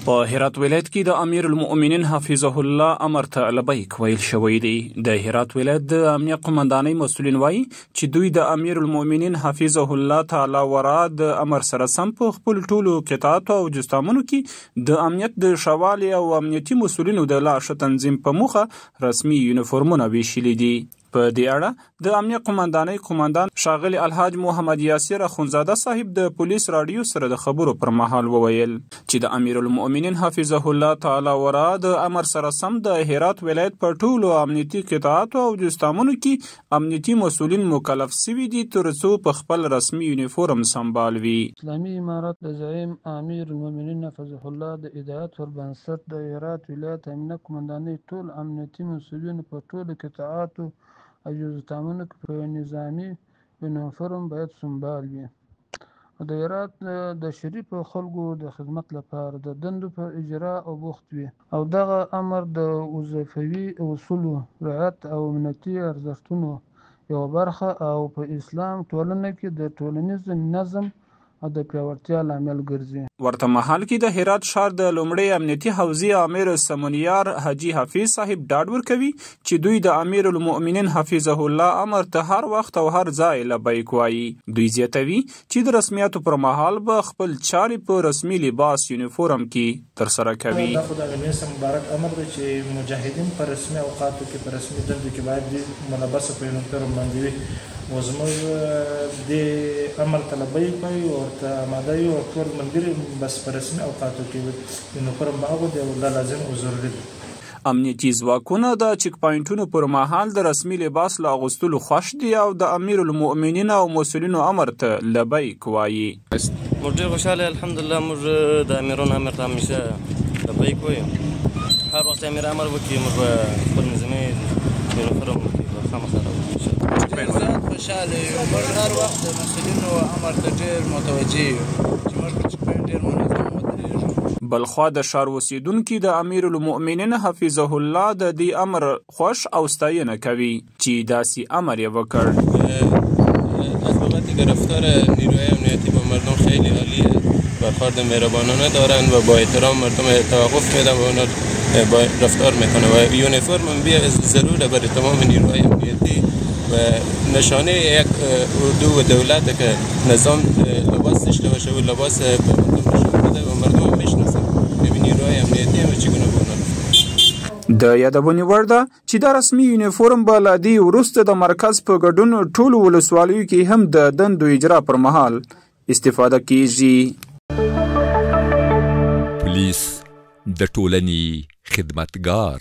په هرات ولایت کې د امیر المؤمنین حفظه الله امر ته لبیک ویل شوی دی. د هرات ولایت د امنیه قومندانۍ مسؤلین وایي چې دوی د امیر المؤمنین حفظه الله تعالی ورا د امر سره سم په خپل ټولو قطاعاتو او جستامونو کې د امنیت د شوالي او امنیتي مسؤلینو د لا ښه تنظیم په موخه رسمي یونیفورمونه ویشلي دي. په دې اړه د امنیه قومندانۍ قومندان ښاغلي الحاج محمد یاسر اخونزاده صاحب د پولیس راډیو سره د خبرو پر مهال وویل چې د امیر المؤمنین حفظه الله تعالی ورا د امر سره سم د هرات ولایت په ټولو امنیتي قطاعاتو او جستامونو کې امنیتي مسؤلین مکلف سوي دي ترڅو په خپل رسمي یونیفورم سمبال وي. اسلامي امارت د زعیم امیر المؤمنین حفظه الله د هدایت پر بنسټ د هرات ولایت امنیه قومندانۍ ټول امنیتي مسؤلین په ټولو قطاعاتو او جستامونو کې په نظامي یونیفورم باید سمبال وي. د هرات د شریفو خلکو د خدمت لپاره د دندو په اجرا او بوخت وي او دغه امر د وظیفوي اصولو رعایت او امنیتي ارزښتونو یوه برخه او په اسلام ټولنه کې د ټولنیز نظم او د پیاوړتیا لامل ګرځي. ورته مهال کې د هرات ښار د لومړی امنیتي حوزې امیر سمونیار حاجي حفیظ صاحب ډاډ ورکوي چې دوی د امیر المؤمنین حفظه الله امر ته هر وخت او هر ځای لبیک وایي. دوی زیاتوي چې د رسمیاتو پر مهال به خپل چارې په رسمي لباس یونیفورم کې ترسره کوي. دا خو د امیر مبارک امر دی چې مجاهدین په رسمي اوقاتو کې په رسمي دندو کې باید ملبسه په یونیفورم باندې وي او زموږ د امر ته لبیک وایي او ورته آماده یو او ټول ملګري بس په رسمي اوقاتو کې یونیفورم به اغوندي او دا لازم او ضروري دی. امنیتي ځواکونه د چک پاینټونو پر مهال د رسمي لباس له اغوستلو خوښ دي او د امیر المؤمنین او مسؤلینو امر ته لبیک وایي. موږ ډېر خوشحاله الحمدلله موږ د امیرانو امر ته همیشه لبیک وایو. هر وخت امیر امر وکړي موږ به خپل نظامي یونیفورم کې خامخا راوړو. زیات خوشحاله یو. موږ هر وخت د مسؤلینو امر ته ډېر متوجه یو چې موږ په چک پاینټ ډېر منظم ودرېږو. بلخوا د ښار اوسیدونکي د امیر المؤمنین حفظه الله د دې امر خوش او ستاینه کوي چې داسې امر یې وکړ. از بابت گرفتار نیروهای امنیتی با مردم خیلی عالیه. برخورد مهربانانه دارن و با احترام مردم توقف میدن و اونا با رفتار میکنه و یونیفرم بیا ضروره برای تمام نیروهای امنیتی و نشانه یک اردو و دولت که نظام لباس داشته باشه و لباس به مردم نشان بده و مردم میشناسن ببین نیروهای امنیتی هم چگونه بونن. د یادونې وړ ده چې دا رسمي یونیفورم به له دې وروسته د مرکز په ګډون ټولو ولسوالیو کې هم د دندو اجرا پر مهال استفاده کیږي. پولیس د ټولنې خدمتګار